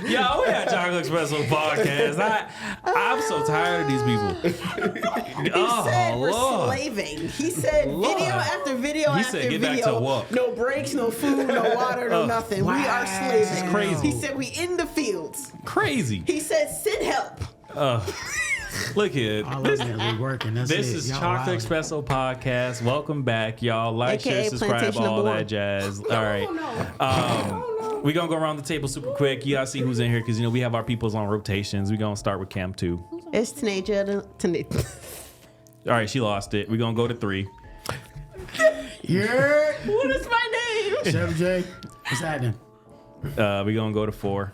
Yo, we got Chocolate Espresso podcast. I'm so tired of these people. He said we're slaving. He said video after video He after said, get video. back to work. No breaks, no food, no water, no nothing. Wow. We are slaving. This is crazy. He said we in the fields. Crazy. He said send help. Look here. Ultimately working. That's This it. is Y'all Chocolate wildin'. Espresso podcast. Welcome back, y'all. Like, AKA share, subscribe, Plantation all number that one. jazz. All right. We're going to go around the table super quick. You got to see who's in here because, we have our peoples on rotations. We're going to start with Cam 2. It's teenager. All right, she lost it. We're going to go to 3. Yeah. What is my name? Chef J, what's happening? We're going to go to 4.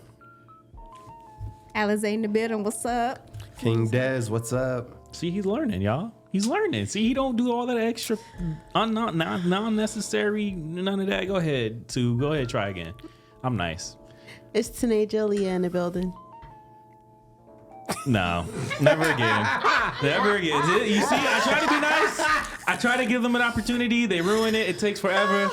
Alizé in the building. What's up? King Dez, what's up? See, he's learning, y'all. He's learning. See, he don't do all that extra non-necessary, none of that. Go ahead, try again. I'm nice. It's teenager Leah in the building. No, never again. Never again. You see, I try to be nice. I try to give them an opportunity. They ruin it. It takes forever.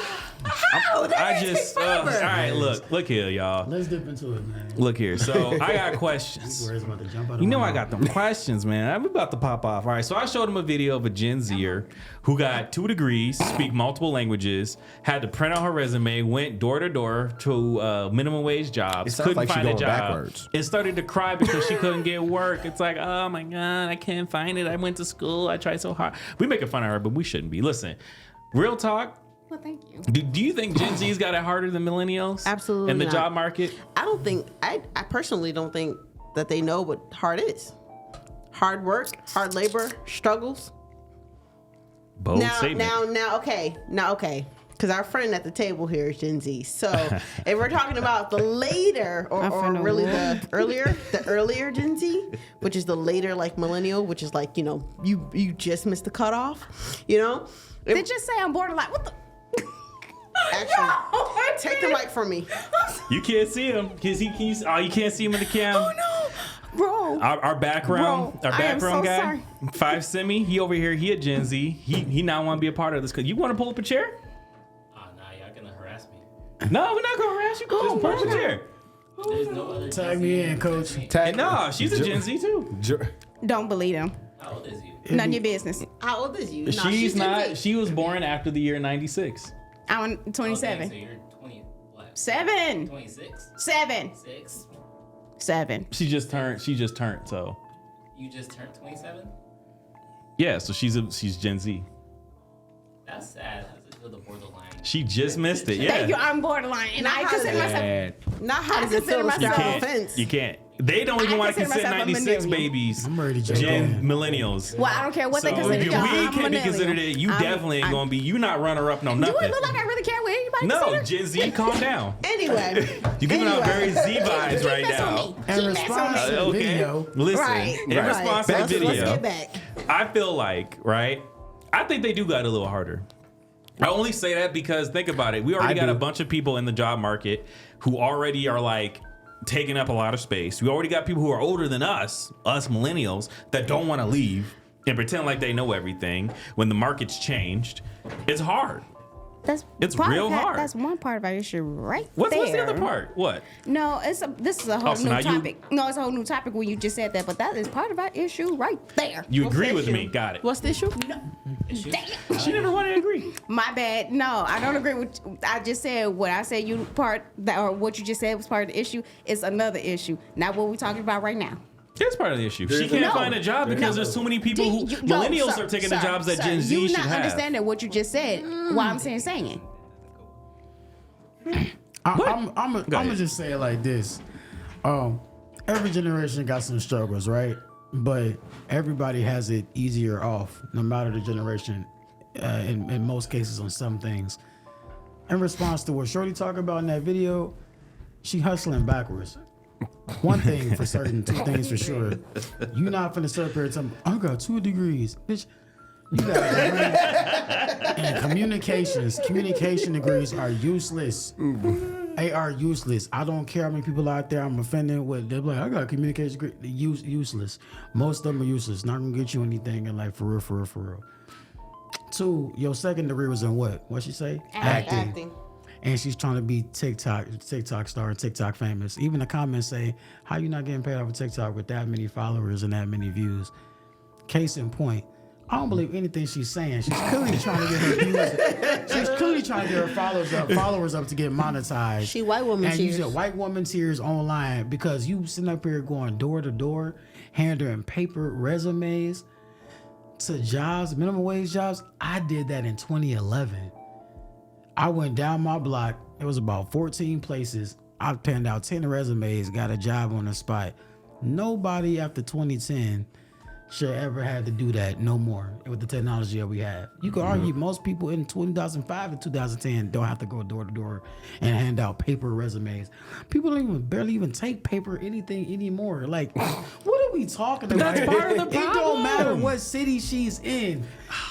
All right, look here, y'all. Let's dip into it, man. Look here. So I got questions. Where's about to jump out of You know my I got them questions, man. I'm about to pop off. All right, so I showed him a video of a Gen Zer who got 2 degrees, speak multiple languages, had to print out her resume, went door to door to minimum wage jobs, It sounds couldn't like she find a going job, backwards. and started to cry because she couldn't get work. It's like, oh my God, I can't find it. I went to school. I tried so hard. We making fun of her, but we shouldn't be. Listen, real talk. Well, thank you. Do you think Gen Z's got it harder than millennials? Absolutely In the not. job market? I personally don't think that they know what hard is. Hard work, hard labor, struggles. Bold statement. Now, okay. Because our friend at the table here is Gen Z. So if we're talking about the later, or really the earlier Gen Z, which is the later like millennial, which is like, you just missed the cutoff, They just say I'm borderline. What the? Actually, take the mic from me. You can't see him because you can't see him in the cam. Oh no, bro. Our background Bro, I am so guy, sorry. 5 Semi, he over here, he a Gen Z. He now want to be a part of this. You want to pull up a chair? Nah, y'all gonna harass me. No, we're not gonna harass you. Just pull up a chair. There's no other. Tag me in, coach. No, she's a Gen Z too. Don't believe him. How old is you? None of your business. How old is you? No, She's Gen not. Z. She was born after the year 96. I'm 27. So you're 20. What? 7. 26. 7. 6. 7. She just turned. So You just turned 27. yeah. So she's Gen Z. That's sad. How's it feel the borderline? She just missed it. Thank you. Yeah. I'm borderline, and I Not consider how to- myself. Not how does it consider feel to myself- straddle You the can't. fence? You can't. They don't even I want to consider consider myself a 96 millennial. babies. I'm ready to jump Gen in. millennials. Well, I don't care what So they consider. if we y'all. I'm can't be millennial. considered it, you definitely ain't gonna be. You not runner up no Do nothing. it look like I really care what anybody No, consider? Gen Z, calm down. Anyway. You're giving out very Z vibes right Keep messing now. with me. In Keep response messing to with the me. video, Listen, Right. in response to the Let's video, get back. I feel like, right? I think they do got a little harder. I only say that because think about it. We already got a bunch of people in the job market who already are like taking up a lot of space. We already got people who are older than us millennials, that don't want to leave and pretend like they know everything when the market's changed. It's hard. It's part real of that- hard. That's one part of our issue right What's there. the other part? What? No, this is a whole so new now you- topic. No, it's a whole new topic when you just said that, but that is part of our issue right there. You What's agree the with issue? me? Got it. What's the issue? No. Issues? Damn. She never wanted to agree. My bad. No, I don't agree with. I just said what I said. You part that, or what you just said was part of the issue. It's another issue, not what we're talking about right now. It's part of the issue. She can't No. find a job because there's too many people who millennials are taking the jobs that Gen Z you should not have. understanding what you just said. Why I'm saying. I'm ahead. gonna just say it like this. Every generation got some struggles, right? But everybody has it easier off, no matter the generation. In most cases, on some things. In response to what Shorty talked about in that video, she hustling backwards. One thing for certain, 2 things for sure. You not finna sit up here and tell me, I got 2 degrees, bitch. You got a degree. And communication degrees are useless. They are useless. I don't care how many people out there I'm offending with. They're like, I got a communication degree. Useless. Most of them are useless. Not gonna get you anything in life, for real. 2, your second degree was in what? What'd she say? Acting. and she's trying to be TikTok star, TikTok famous. Even the comments say, "How you not getting paid off of TikTok with that many followers and that many views?" Case in point, I don't believe anything she's saying. She's clearly trying to get her views. She's clearly trying to get her followers up to get monetized. She white woman and tears. you said white woman tears online because you sitting up here going door to door, handing paper resumes to jobs, minimum wage jobs. I did that in 2011. I went down my block. It was about 14 places. I penned out 10 resumes, got a job on the spot. Nobody after 2010 should ever had to do that no more with the technology that we have. You could argue most people in 2005 and 2010 don't have to go door to door and hand out paper resumes. People don't barely even take paper anything anymore. Like, what are we talking about? That's part of the It don't problem. matter what city she's in.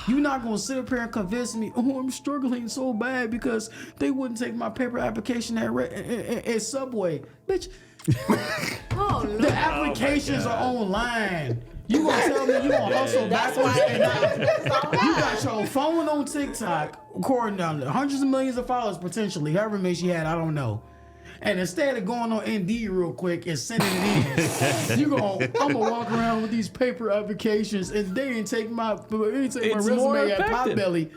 You're not gonna sit up here and convince me, oh, I'm struggling so bad because they wouldn't take my paper application at Subway. Bitch, the applications are online. You gonna tell me you gonna hustle backwards and you got your phone on TikTok recording down hundreds of millions of followers potentially, however many she had, I don't know. And instead of going on Indeed real quick and sending it in, I'm gonna walk around with these paper applications and they ain't take my resume at Potbelly.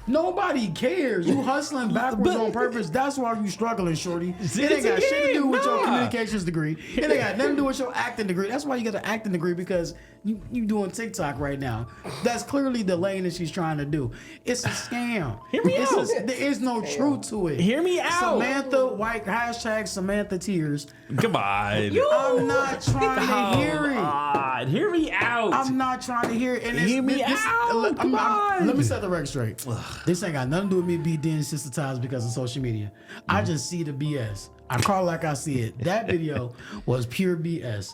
Nobody cares. You hustling backwards on purpose. That's why you struggling, shorty. It ain't got shit to do with your communications degree. It ain't got nothing to do with your acting degree. That's why you got an acting degree, because you doing TikTok right now. That's clearly the lane that she's trying to do. It's a scam. Hear me out. There is no truth to it. Hear me out. Samantha White, hashtag Samantha Tears. Come on. I'm not trying to hear it. God, hear me out. I'm not trying to hear it. And Hear me out. Come on. Let me set the record straight. This ain't got nothing to do with me being desensitized because of social media. I just see the BS. I call it like I see it. That video was pure BS.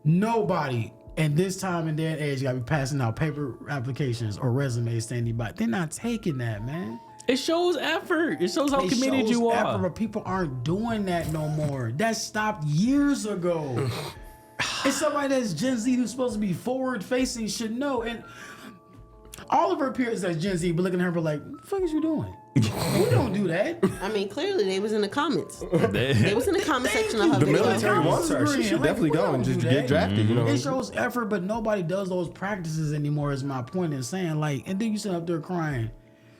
Nobody in this time and day and age got to be passing out paper applications or resumes to anybody. They're not taking that, man. It shows effort. It shows how committed you are. Effort, but people aren't doing that no more. That stopped years ago. It's somebody that's Gen Z who's supposed to be forward facing should know. And all of her peers that's Gen Z be looking at her like, what the fuck is you doing? We don't do that. I mean, clearly they was in the comments. They was in the comment section of her The video. military wants her. She should definitely go and just get drafted. You know. It shows effort, but nobody does those practices anymore. Is my point in saying, like, and then you sit up there crying.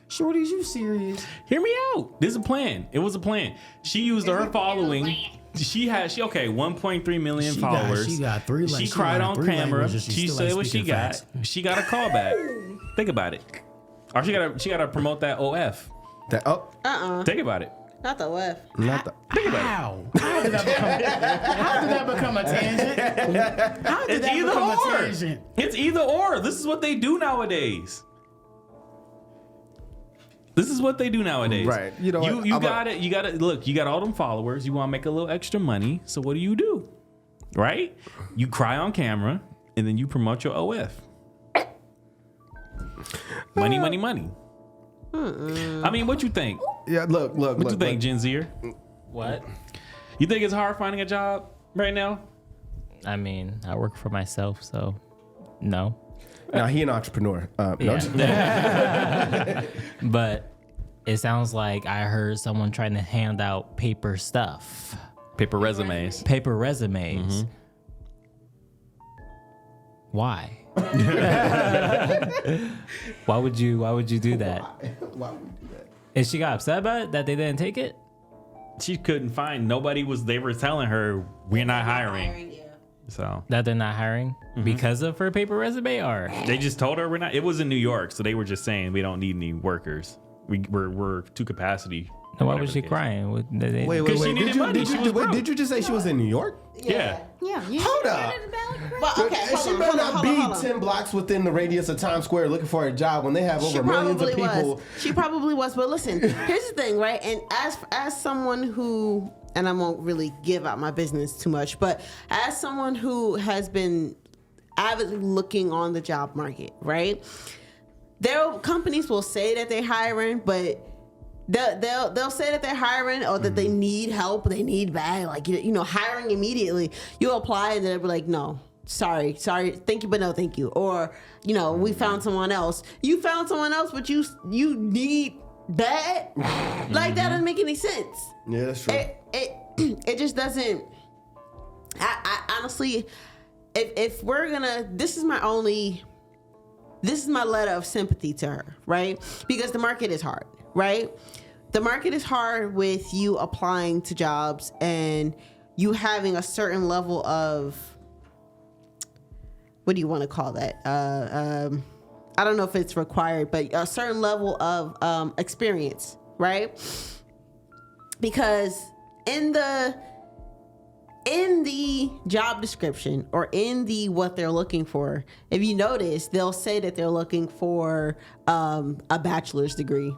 Shorty, is you serious? Hear me out. This is a plan. It was a plan. She used her following. She 1.3 million followers. She got three. She cried on camera. She said what she got. Facts. She got a call back. Think about it. Or she gotta promote that OF. Think about it. Not the WF. Not the. Think about it. How did that become a tangent? How did It's that either become a or. tangent? It's either or. This is what they do nowadays. This is what they do nowadays. Right. You know what? You got it. You got to look. You got all them followers. You want to make a little extra money. So what do? Right? You cry on camera and then you promote your OF. Money, money, money. I mean, what you think? Yeah. Look. What you think, Gen Zer? What? You think it's hard finding a job right now? I mean, I work for myself, so no. Now he an entrepreneur. No, Yeah. But it sounds like I heard someone trying to hand out paper stuff, Paper resumes. paper resumes. Why? Why would you do that? Why would we do that? And she got upset about it that they didn't take it? She couldn't find. They were telling her we're not hiring. So That they're not hiring because of her paper resume, or they just told her we're not. It was in New York, so they were just saying we don't need any workers. We're to capacity. why Whatever was she the case. crying? Wait. she needed money. She was broke. Did you just say she was in New York? Yeah. Yeah, you Hold up. But okay, And she better not be hold on. 10 blocks within the radius of Times Square looking for a job when they have over millions of people. She probably was. But listen, here's the thing, right? And as someone who, and I won't really give out my business too much, but as someone who has been avidly looking on the job market, right? Companies will say that they're hiring, but they'll say that they're hiring or that they need help, they need bag, like, hiring immediately. You apply and they'll be like, no, sorry, thank you, but no thank you. Or, we found someone else. You found someone else, but you need bad. Like that doesn't make any sense. Yeah, that's true. It just doesn't. I honestly, if we're gonna, this is my letter of sympathy to her, right? Because the market is hard, right? The market is hard with you applying to jobs and you having a certain level of, what do you want to call that? I don't know if it's required, but a certain level of experience, right? Because in the job description or in the what they're looking for, if you notice, they'll say that they're looking for a bachelor's degree,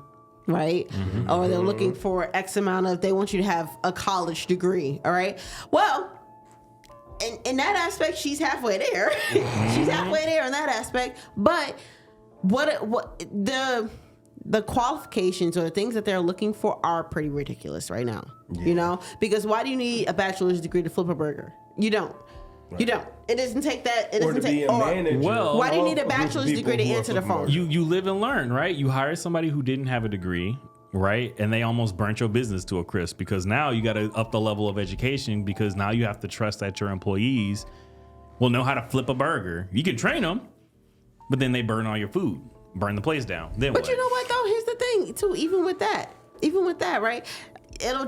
right? Mm-hmm. Or they're looking for X amount of, they want you to have a college degree, all right? Well, in that aspect, she's halfway there. She's halfway there in that aspect. But what the qualifications or the things that they're looking for are pretty ridiculous right now. Yeah. You know, because why do you need a bachelor's degree to flip a burger? You don't. Right. You don't. It doesn't take that. It doesn't take. Well, why do you need a bachelor's degree to answer the phone? You live and learn, right? You hire somebody who didn't have a degree, right? And they almost burnt your business to a crisp because now you got to up the level of education because now you have to trust that your employees will know how to flip a burger. You can train them, but then they burn all your food, burn the place down. Then but what? You know what though? Here's the thing too. Even with that, right?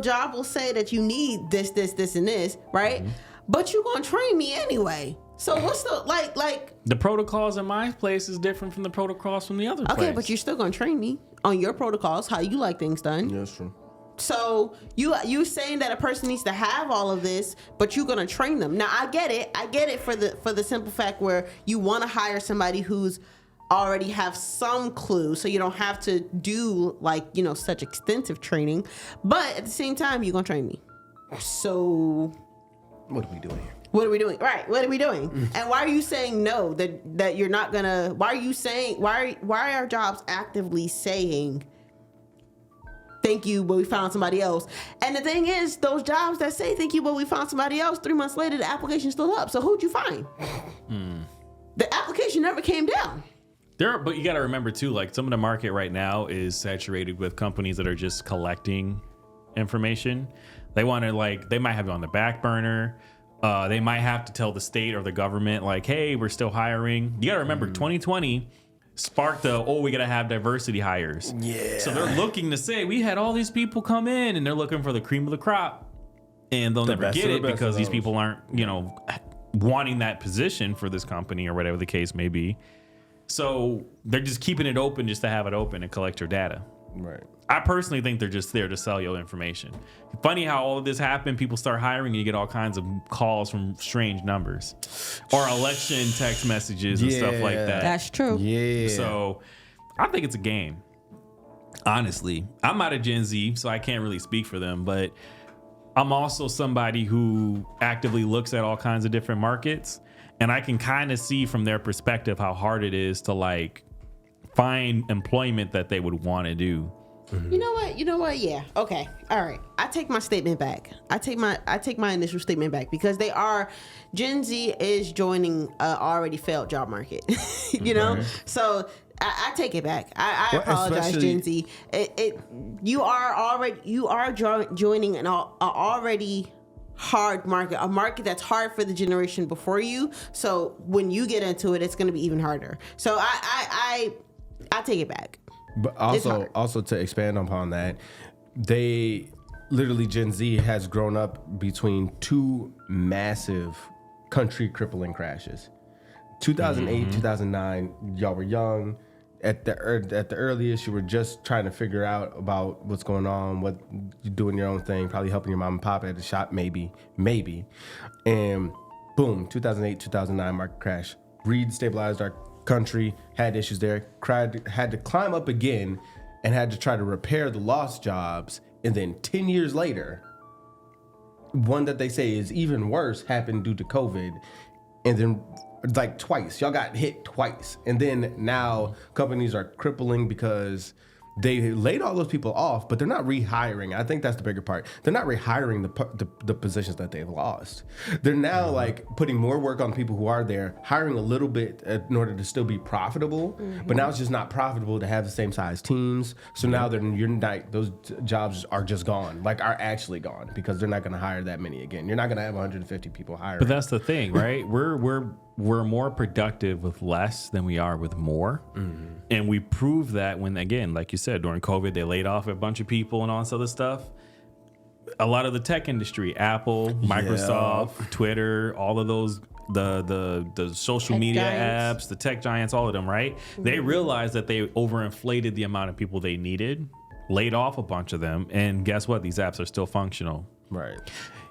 Job will say that you need this, and this, right? Mm-hmm. But you're gonna train me anyway. So what's the like? The protocols in my place is different from the protocols from the other place. Okay, but you're still gonna train me on your protocols, how you like things done. Yeah, that's true. So you saying that a person needs to have all of this, but you're gonna train them. Now I get it for the simple fact where you want to hire somebody who's already have some clue, so you don't have to do such extensive training. But at the same time, you're gonna train me. So what are we doing here? What are we doing? Right. What are we doing? And why are you saying no? That you're not gonna? Why are you saying? Why are jobs actively saying thank you, but we found somebody else? And the thing is, those jobs that say thank you, but we found somebody else, 3 months later, the application's still up. So who'd you find? The application never came down. But you got to remember too, like some of the market right now is saturated with companies that are just collecting information. They want to they might have it on the back burner. They might have to tell the state or the government hey, we're still hiring. You got to remember 2020 sparked we got to have diversity hires. Yeah. So they're looking to say we had all these people come in and they're looking for the cream of the crop and they'll never get it because these people aren't, wanting that position for this company or whatever the case may be. So they're just keeping it open just to have it open and collect your data. Right. I personally think they're just there to sell your information. Funny how all of this happened. People start hiring and you get all kinds of calls from strange numbers or election text messages and stuff like that. That's true. Yeah. So I think it's a game. Honestly, I'm not a Gen Z, so I can't really speak for them, but I'm also somebody who actively looks at all kinds of different markets. And I can kind of see from their perspective how hard it is to find employment that they would want to do. Mm-hmm. You know what? Yeah. Okay. All right. I take my statement back. I take my initial statement back because Gen Z is joining an already failed job market. You know? So I take it back. I apologize, Gen Z. You are joining an already hard market, a market that's hard for the generation before you. So when you get into it, it's going to be even harder. So I take it back. But also to expand upon that, they literally Gen Z has grown up between two massive country crippling crashes. 2008, 2009, y'all were young. At the earliest, you were just trying to figure out about what's going on, what you're doing your own thing, probably helping your mom and pop at the shop, maybe. And boom, 2008, 2009 market crash. Destabilized our country, had issues there, had to climb up again and had to try to repair the lost jobs. And then 10 years later, one that they say is even worse happened due to COVID. And then twice, y'all got hit twice. And then now companies are crippling because they laid all those people off, but they're not rehiring. I think that's the bigger part. They're not rehiring the positions that they've lost. They're now like putting more work on people who are there, hiring a little bit in order to still be profitable. But now it's just not profitable to have the same size teams. So now those jobs are just gone, like are actually gone, because they're not going to hire that many again. You're not going to have 150 people hiring. But that's the thing, right? We're more productive with less than we are with more. And we prove that when, again, like you said, during COVID, they laid off a bunch of people and all this other stuff. A lot of the tech industry, Apple, Microsoft, Twitter, all of those, the social Tech media giants. apps, the tech giants, all of them, right? They realized that they overinflated the amount of people they needed, laid off a bunch of them, and guess what? These apps are still functional. Right.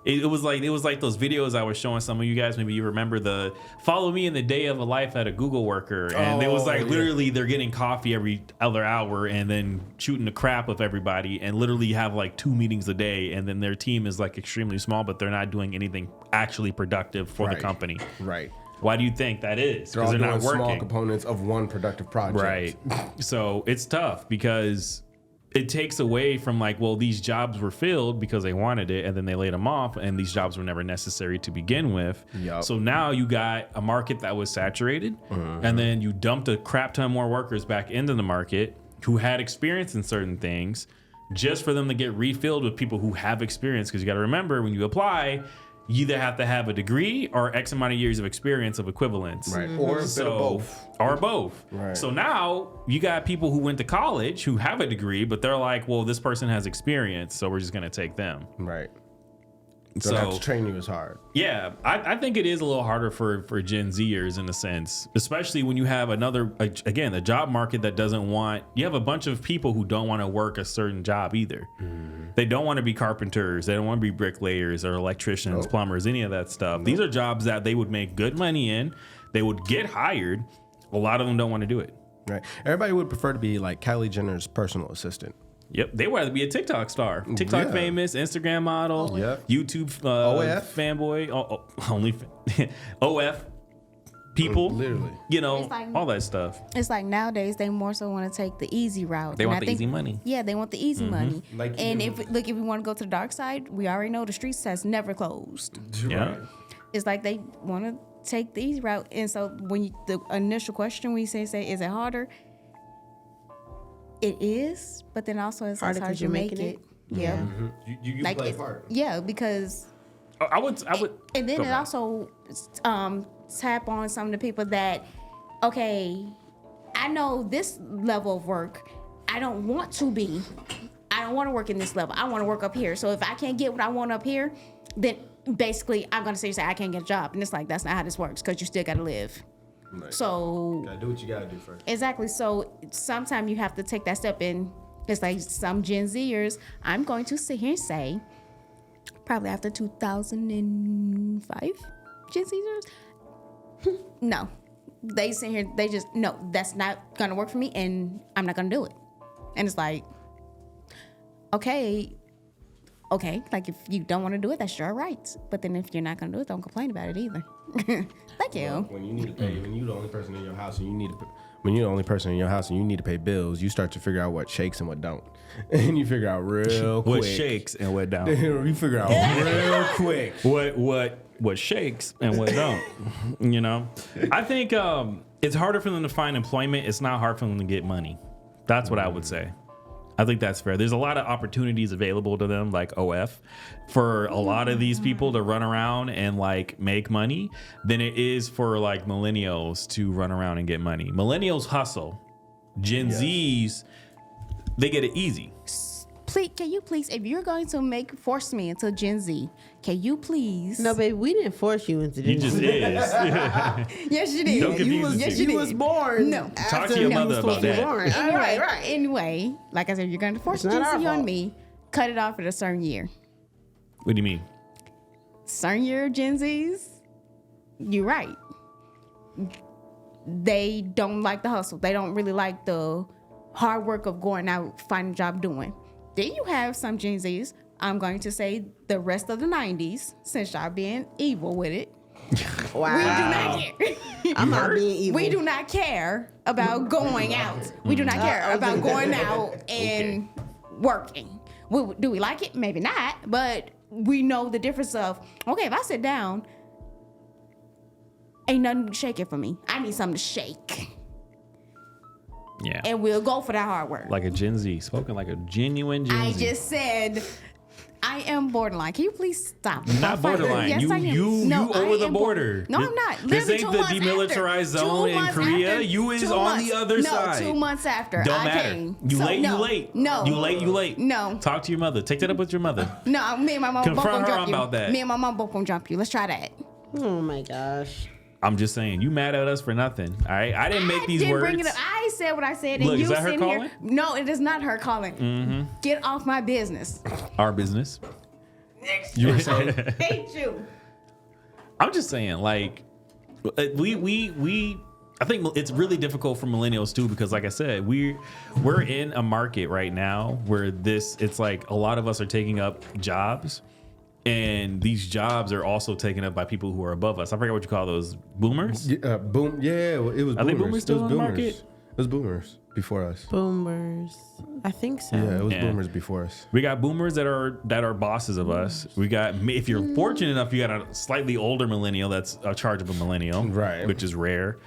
It was like those videos I was showing some of you guys. Maybe you remember the follow me in the day of a life at a Google worker, and it was like literally they're getting coffee every other hour and then shooting the crap with everybody, and literally have like 2 meetings a day, and then their team is like extremely small, but they're not doing anything actually productive for the company. Right. Why do you think that is? They're all Because they're doing not working. small components of one productive project. Right. So it's tough because it takes away from like, well, these jobs were filled because they wanted it, and then they laid them off, and these jobs were never necessary to begin with. Yep. So now you got a market that was saturated, and then you dumped a crap ton more workers back into the market who had experience in certain things, just for them to get refilled with people who have experience. Because you got to remember, when you apply, you either have to have a degree or X amount of years of experience of equivalence. Right. Or a bit of both. Or both. Right. So now you got people who went to college who have a degree, but they're like, well, this person has experience, so we're just going to take them. Right. Don't have So to train you as hard. yeah, I think it is a little harder for Gen Zers in a sense, especially when you have a job market that doesn't want, you have a bunch of people who don't want to work a certain job either. They don't want to be carpenters. They don't want to be bricklayers or electricians, plumbers, any of that stuff. These are jobs that they would make good money in. They would get hired. A lot of them don't want to do it. Right. Everybody would prefer to be like Kylie Jenner's personal assistant. Yep, they want to be a TikTok star, TikTok famous, Instagram model, YouTube OF fanboy, only OF people, literally. You know, It's like- all that stuff. It's like nowadays they more so want to take the easy route. They And want I the think- easy money. Yeah, they want the easy money. Like and you. if we want to go to the dark side, we already know the streets has never closed. Yeah, It's like they want to take the easy route. And so when the initial question we say, is it harder? It is, but then also it's Harder hard 'cause to you're make making it. it? Yeah. You Like play a it- part. yeah, because I would. and then go it back. also tap on some of the people that, okay, I know this level of work, I don't want to work in this level. I want to work up here. So if I can't get what I want up here, then basically I'm going to say I can't get a job. And it's like, that's not how this works, because you still got to live. Right. So Gotta do what you gotta do first. exactly. So sometimes you have to take that step in. It's like some Gen Zers, I'm going to sit here and say, probably after 2005, Gen Zers, no. They sit here, they just, no, that's not going to work for me, and I'm not going to do it. And it's like, okay, like if you don't want to do it, that's your right. But then if you're not going to do it, don't complain about it either. Thank you. When you need to pay, when you're the only person in your house and you need to, when you're the only person in your house and you need to pay bills, you start to figure out what shakes and what don't, and you figure out real quick what shakes and what don't. you figure out real quick. What shakes and what don't. You know, I think it's harder for them to find employment. It's not hard for them to get money. That's what I would say. I think that's fair. There's a lot of opportunities available to them, like OF, for a lot of these people to run around and like make money than it is for like millennials to run around and get money. Millennials hustle. Gen Zs, they get it easy. Please, can you please, if you're going to force me into Gen Z, can you please? No, baby, we didn't force you into this. You just is. Yes, you did. Don't confuse the yes, two. You was born. No. Talk to your mother about that. Anyway, Right. Anyway, like I said, if you're going to force It's not Gen our Z on fault. me, cut it off at a certain year. What do you mean? Certain year Gen Zs, you're right. They don't like the hustle. They don't really like the hard work of going out, finding a job, doing. Then you have some Gen Zs, I'm going to say the rest of the 90s, since y'all being evil with it, Wow. We do not care. I'm not being evil. We do not care about going out. We do not care about going out and working. Do we like it? Maybe not, but we know the difference of, okay, if I sit down, ain't nothing shaking for me. I need something to shake. Yeah. And we'll go for that hard work. Like a Gen Z, spoken like a genuine Gen I Z. just said I am borderline. Can you please stop? Not borderline. Yes, I am. You I over the am border. No, I'm not. This Literally ain't 2 the months demilitarized after. zone 2 in months Korea. after. You is 2 on months. the other side. No, 2 months after. Don't I matter. came. You So, late. no. You late. No. You late. You late. No. Talk to your mother. Take that up with your mother. No, me and my mom both Confront gonna her jump you. about that. Me and my mom both gonna jump you. Let's try that. Oh my gosh. I'm just saying, you mad at us for nothing. All right, I didn't make these didn't words. Bring it up. I said what I said, and Look, you is that her sitting calling? here. No, it is not her calling. Get off my business. Our business. You were saying? Hate you. I'm just saying, like, we. I think it's really difficult for millennials too, because like I said, we're in a market right now where it's like a lot of us are taking up jobs, and these jobs are also taken up by people who are above us. I forget what you call those, boomers. Boom. Yeah, it was. Are they boomers still it was on the boomers. market? It was boomers before us. Boomers. I think so. Yeah, it was Yeah. boomers before us. We got boomers that are bosses of us. We got, if you're fortunate enough, you got a slightly older millennial that's a charge of a millennial, Right. Which is rare.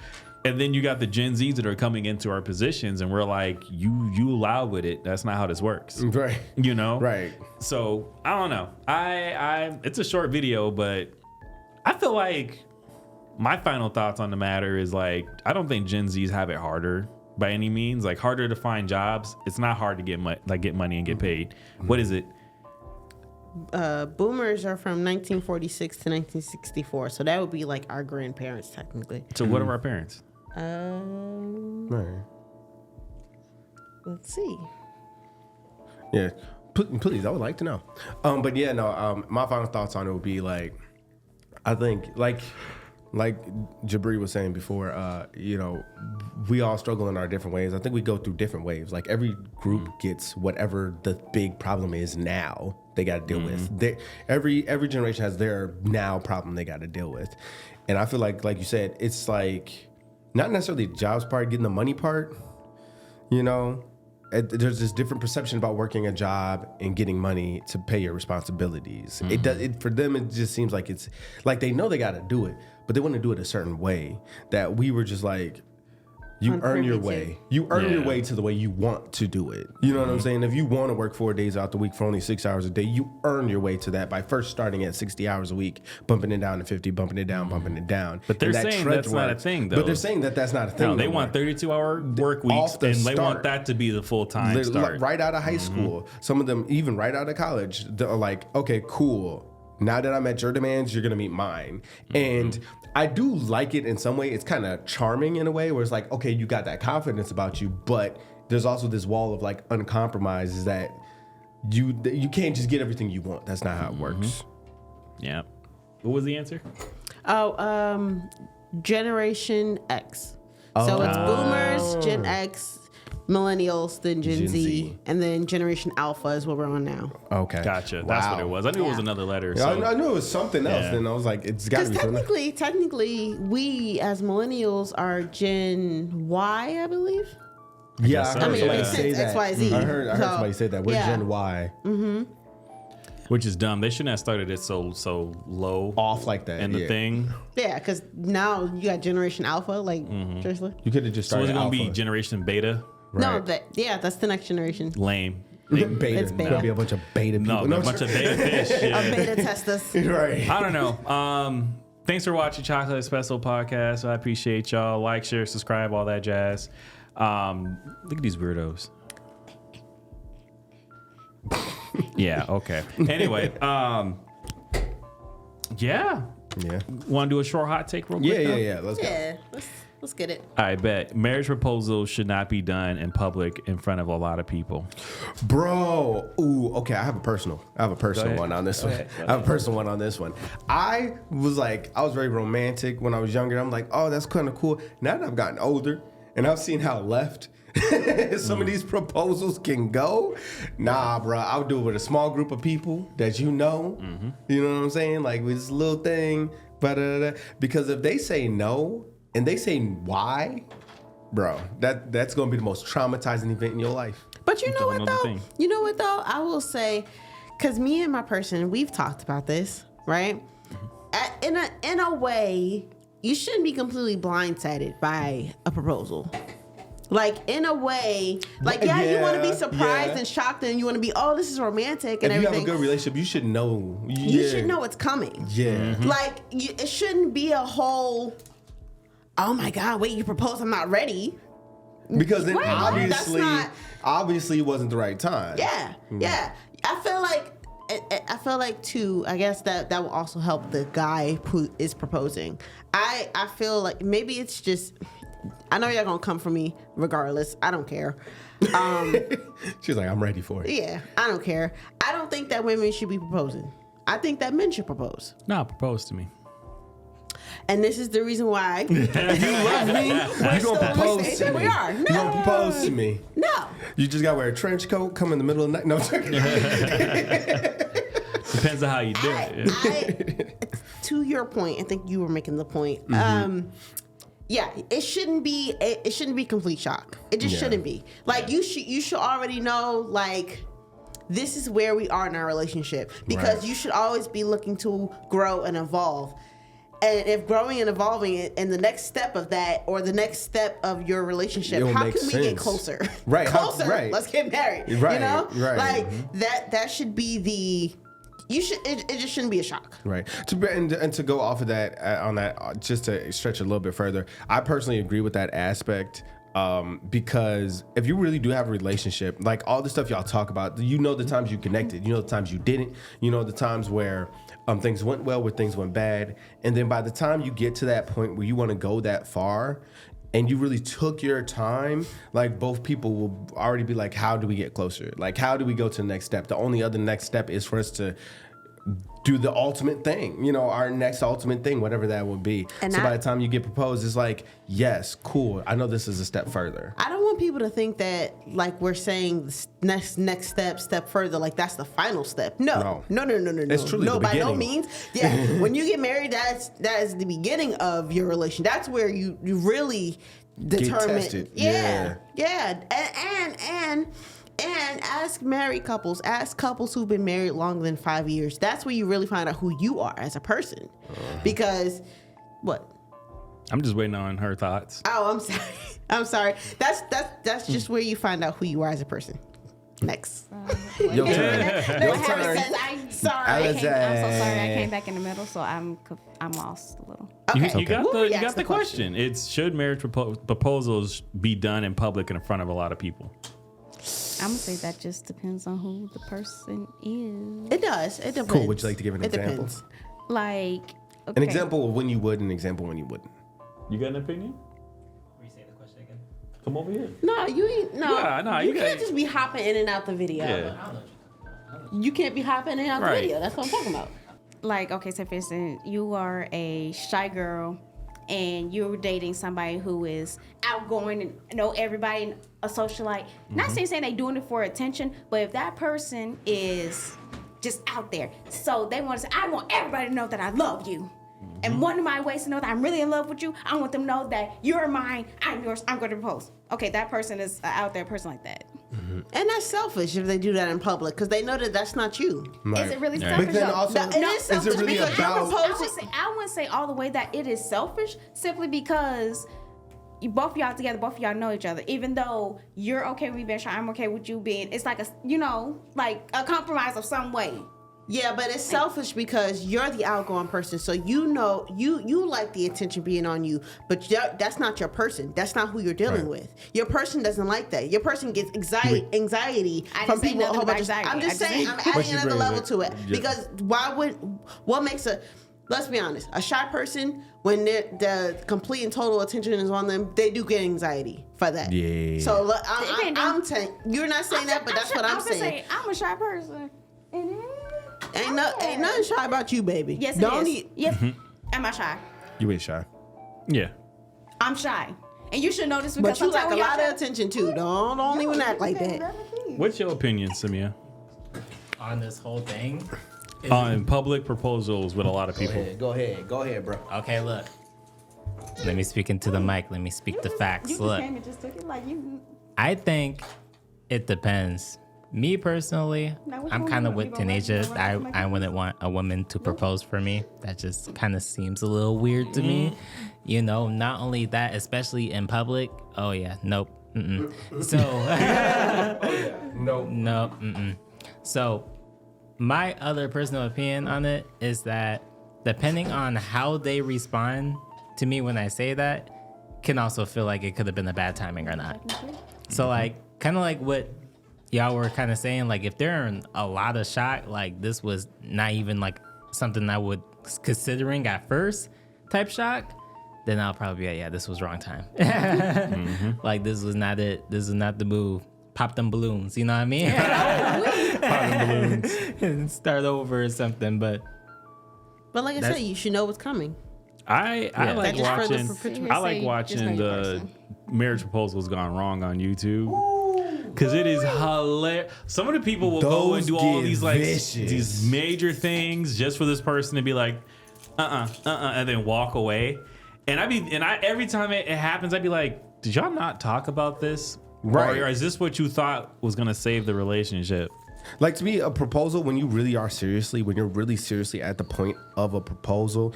And then you got the Gen Zs that are coming into our positions, and we're like, you loud with it. That's not how this works, Right. you know? Right. So I don't know. I it's a short video, but I feel like my final thoughts on the matter is like, I don't think Gen Zs have it harder by any means. Like, harder to find jobs. It's not hard to get money and get paid. What is it? Boomers are from 1946 to 1964, so that would be like our grandparents technically. So what are our parents? Right. Let's see. Yeah. Please, I would like to know. But yeah, no. My final thoughts on it would be like, I think like Jabri was saying before, we all struggle in our different ways. I think we go through different waves. Like every group gets whatever the big problem is now they got to deal with. Every generation has their now problem they got to deal with. And I feel like you said, it's like not necessarily the jobs part, getting the money part, there's this different perception about working a job and getting money to pay your responsibilities. For them, it just seems like it's like they know they got to do it, but they want to do it a certain way that we were just like, you earn your way. You earn your way to the way you want to do it. You know what I'm saying? If you want to work 4 days out the week for only 6 hours a day, you earn your way to that by first starting at 60 hours a week, bumping it down to 50, bumping it down, bumping it down. But they're And saying trudge that's not a thing, though. But they're saying that that's not a thing. No, they no want more. 32-hour work weeks, Off the and they want start. that to be the full-time They're start. right out of high school. Some of them even right out of college. They're like, okay, cool. Now that I'm at your demands, you're gonna meet mine. And I do like it in some way. It's kind of charming in a way where it's like, okay, you got that confidence about you, but there's also this wall of like uncompromised is that you can't just get everything you want. That's not how it works. Yeah. What was the answer? Generation X. So it's boomers, Gen X, millennials, then Gen Z, and then Generation Alpha is what we're on now. Okay. Gotcha. That's what Wow. it was. I knew it was another letter. Yeah, So. I knew it was something else, Yeah. and I was like, it's got to Because be something. technically, we as millennials are Gen Y, I believe. Yeah, so. I heard I mean, it somebody makes say sense, that. XYZ. I heard So, somebody say that. We're yeah. Gen Y. Which is dumb. They shouldn't have started it so low Off like that. in the yeah. thing. Yeah, because now you got Generation Alpha, like seriously. You could have just So started it's gonna be alpha. Generation Beta. No, Right. that's the next generation. Lame. Beta. It's There's beta. gonna be a bunch of beta people. No, a bunch of beta fish. A Yeah. beta test us. right. I don't know. Thanks for watching Chocolate Espresso Podcast. I appreciate y'all. Like, share, subscribe, all that jazz. Look at these weirdos. Yeah, okay. Anyway, yeah. Yeah. Want to do a short hot take real quick? though? Yeah. Let's go. Yeah, let's get it. I bet marriage proposals should not be done in public in front of a lot of people. Bro. Ooh, okay. I have a personal ahead. one on this one. ahead, go I have a personal one on this one. I was very romantic when I was younger. I'm like, oh, that's kind of cool. Now that I've gotten older and I've seen how left Some of these proposals can go. Nah, bro. I would do it with a small group of people that you know. You know what I'm saying? Like with this little thing. Because if they say no and they say why, bro, that's gonna be the most traumatizing event in your life. But you know what though? You know what though? I will say, because me and my person, we've talked about this, right? In a way, you shouldn't be completely blindsided by a proposal. Like in a way, like you want to be surprised and shocked, and you want to be, oh, this is romantic and everything. If you everything. have a good relationship, you should know. You should know it's coming. Yeah. Like it shouldn't be a whole, oh my God, wait, you proposed, I'm not ready. Because then Wait, obviously it wasn't the right time. Yeah. I feel like too, I guess that will also help the guy who is proposing. I feel like maybe it's just, I know y'all gonna come for me regardless. I don't care. She's like, I'm ready for it. Yeah, I don't care. I don't think that women should be proposing. I think that men should propose. No, propose to me. And this is the reason why. You love me. You're gonna propose to me. We are. No. You're gonna propose to me. No. You just gotta wear a trench coat, come in the middle of the night. No, I'm joking. Depends on how you do it. To your point, I think you were making the point. Yeah, it shouldn't be complete shock. It just shouldn't be. Like you should already know, like, this is where we are in our relationship, because you should always be looking to grow and evolve. And if growing and evolving in the next step of that, or the next step of your relationship, how can we get closer? Right. Closer. Let's get married. Right. You know? Right. Like that should be the. It just shouldn't be a shock. Right. And to go off of that, on that, just to stretch a little bit further, I personally agree with that aspect. Because if you really do have a relationship, like all the stuff y'all talk about, you know the times you connected, you know the times you didn't, you know the times where things went well, where things went bad, and then by the time you get to that point where you want to go that far, and you really took your time, like both people will already be like, how do we get closer? Like, how do we go to the next step? The only other next step is for us to do the ultimate thing, you know, our next ultimate thing, whatever that would be. And so by the time you get proposed, it's like, yes, cool. I know this is a step further. I don't want people to think that like we're saying next step further, like that's the final step. No. It's truly the by beginning. no means. Yeah, when you get married, that is the beginning of your relation. That's where you really determine. Get tested. Yeah. And ask married couples, ask couples who've been married longer than 5 years. That's where you really find out who you are as a person. Because, what? I'm just waiting on her thoughts. Oh, I'm sorry. I'm sorry. That's just where you find out who you are as a person. Next. Your turn. Your turn. I'm sorry. I'm so sorry. I came back in the middle, so I'm lost a little. Okay. You got the question. It's, should marriage proposals be done in public in front of a lot of people? I'm gonna say that just depends on who the person is. It does. It depends. Cool. Would you like to give an example? Depends. Like, okay. An example of when you would, an example when you wouldn't. You got an opinion? Restate the question again. Come over here. No, you ain't. No, Yeah, you can't just be hopping in and out the video. Yeah. You can't be hopping in and out the video. That's what I'm talking about. Like, okay, so for instance, you are a shy girl and you're dating somebody who is outgoing and know everybody and a socialite. Not saying they doing it for attention, but if that person is just out there, so they want to say, I want everybody to know that I love you. And one of my ways to know that I'm really in love with you, I want them to know that you're mine, I'm yours, I'm going to propose. Okay, that person is an out there person like that. And that's selfish if they do that in public, because they know that that's not you. Right. Is it really Right. selfish? But then though? also, It is selfish really because you're about- proposing. I wouldn't say all the way that it is selfish, simply because both of y'all together, both of y'all know each other. Even though you're okay with me being shy, I'm okay with you being. It's like like a compromise of some way. Yeah, but it's selfish because you're the outgoing person, so you know you like the attention being on you, but that's not your person. That's not who you're dealing with. Your person doesn't like that. Your person gets anxiety I from didn't say people. nothing about anxiety. I'm just I just saying, said- I'm But adding you another bring level it. to it, Yeah. because what makes a, let's be honest, a shy person, when the complete and total attention is on them, they do get anxiety for that. Yeah. So look, Depending. I'm saying, you're not saying that, but that's what I'm saying. I'm a shy person. Ain't nothing shy about you, baby. Yes, it Don't is. need. Yes. Am I shy? You ain't shy. Yeah. I'm shy. And you should know this because But you like sometimes a when lot y'all of attention too. Don't even act like that. What's your opinion, Samia, On this whole thing. on public proposals with a lot of people? Go ahead, bro. Okay, look. Let me speak into the mic. Let me speak the facts. You just Look, came and just took it like you. I think it depends. Me personally, Now, which I'm one kind you of want? with You gonna teenagers. let me I wouldn't want a woman to propose for me. That just kind of seems a little weird to me. You know, not only that, especially in public. Oh yeah, nope. Mm-mm. So No. no. Mm-mm. So my other personal opinion on it is that depending on how they respond to me when I say that, can also feel like it could have been a bad timing or not. So like, kind of like what y'all were kind of saying, like if they're in a lot of shock, like this was not even like something I would considering at first type shock, then I'll probably be like, yeah, this was wrong time. Like this was not it. This is not the move. Pop them balloons, you know what I mean? Pop them balloons. And start over or something. But But like I said, you should know what's coming. I like That just further watching. perpetuates- I like Just watching know your the person. marriage proposals gone wrong on YouTube. Cause it is hilarious. Some of the people will go and Those do all get these like vicious. these major things just for this person to be like, and then walk away. And every time it happens, I'd be like, did y'all not talk about this? Right. Or is this what you thought was gonna save the relationship? Like to me, a proposal, when you're really seriously at the point of a proposal,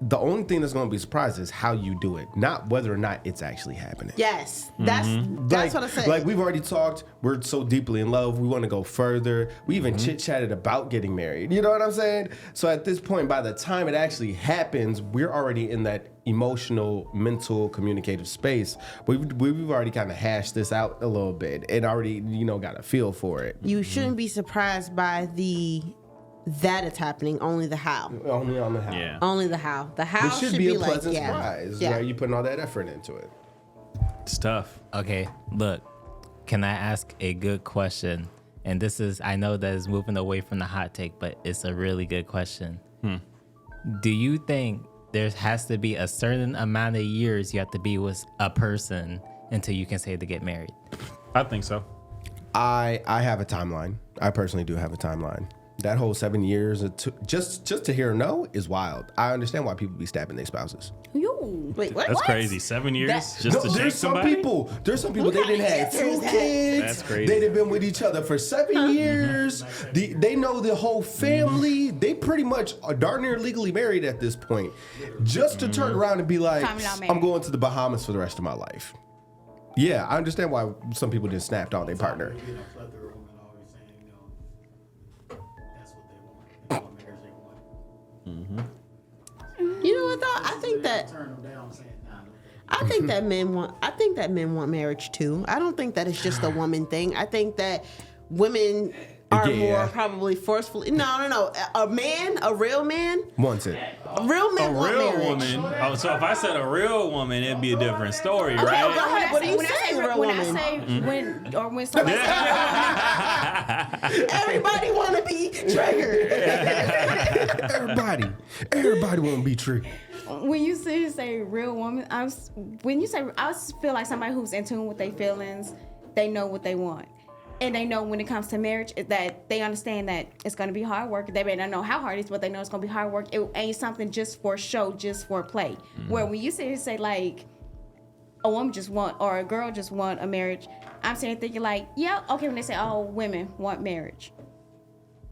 the only thing that's going to be surprised is how you do it, not whether or not it's actually happening. Yes, that's what I said. Like we've already talked, we're so deeply in love, we want to go further. We even chit-chatted about getting married. You know what I'm saying? So at this point, by the time it actually happens, we're already in that emotional, mental, communicative space. We've already kind of hashed this out a little bit and already, got a feel for it. You shouldn't be surprised by that it's happening. Only the how. Only on the how. Yeah. Only the how. The how It should be a like, pleasant yeah. surprise. Yeah. Right? You putting all that effort into it. It's tough. okay, look, can I ask a good question? And this is, I know that is moving away from the hot take, but it's a really good question. Do you think there has to be a certain amount of years you have to be with a person until you can say to get married? I think so. I have a timeline. I personally do have a timeline. That whole 7 years, just to hear no is wild. I understand why people be stabbing their spouses. You. Wait, what? That's What? crazy. 7 years That- just to shake There's some somebody. There's some people, they kind didn't of have answer is 2 that? kids. That's crazy. They've been with each other for 7 years. They know the whole family. They pretty much are darn near legally married at this point. Just to turn around and be like, Common law married. I'm going to the Bahamas for the rest of my life. Yeah, I understand why some people just snapped on their partner. Plethora of women always saying, that's what they want. That's what marriage they want. You know what though? I think that Turn them down saying, nah, no. I think that men want marriage too. I don't think that it's just a woman thing. I think that women are Yeah. more probably forcefully. No. A real man, Wants it. real men A want real marriage. woman. Oh, so if I said a real woman, it'd be a different story, Okay, right? go ahead. What are you when saying, I real say, when I woman? say when somebody Everybody want to be triggered. Everybody want to be triggered. when you say real woman, I feel like somebody who's in tune with their feelings, they know what they want. And they know when it comes to marriage that they understand that it's going to be hard work. They may not know how hard it is, but they know it's going to be hard work. It ain't something just for show, just for play. Where when you say like a woman just want or a girl just want a marriage, I'm sitting thinking like, yeah, okay, when they say, oh, women want marriage,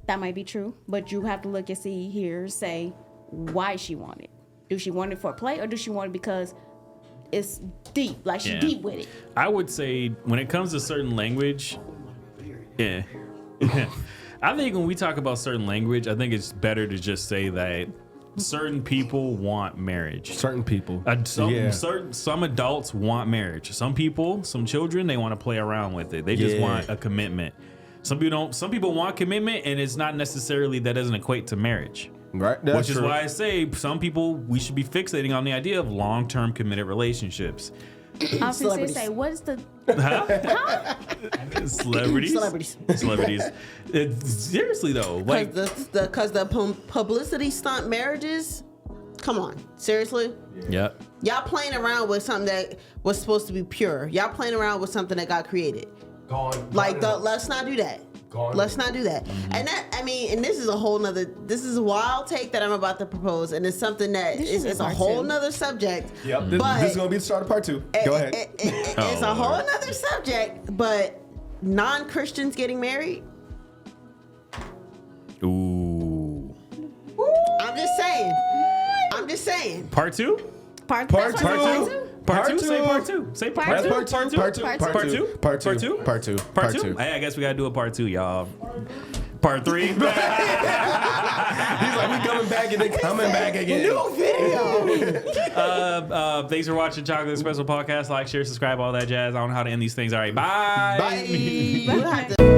that might be true. But you have to look and see here, say why she want it. Do she want it for play or do she want it because it's deep, like she Yeah. deep with it? I would say when it comes to certain language, yeah. I think when we talk about certain language, I think it's better to just say that certain people want marriage. Certain people. Some adults want marriage. Some people, some children, they want to play around with it. They just Yeah. want a commitment. Some people don't. Some people want commitment, and it's not necessarily that doesn't equate to marriage. Right. Which is why I say some people we should be fixating on the idea of long-term committed relationships. I was going to Celebrities. say, what is the Celebrities. Seriously though, like Because the publicity stunt marriages Come on, seriously? Yep. Y'all playing around with something that was supposed to be pure. Y'all playing around with something that got created. Let's not do that. Let's not do that. And that, I mean, and this is a whole nother, this is a wild take that I'm about to propose, and it's something that is a whole nother subject. Yep. But This is going to be the start of part 2. Go ahead. It's a whole nother subject, but non-Christians getting married? Ooh. I'm just saying. Part 2? Part Part that's two. what Part it's 2? to. Part 2? Part Say two. part 2. Say part Part 2. That's part 2. Part 2. Part Part 2. two. Part 2. Part 2? Part 2. Part 2? Hey, I guess we gotta do a part 2, y'all. Part 3? He's like, we coming back and they coming back again. New video. Thanks for watching Chocolate Espresso Podcast. Like, share, subscribe, all that jazz. I don't know how to end these things. All right, bye. Bye. We'll have to-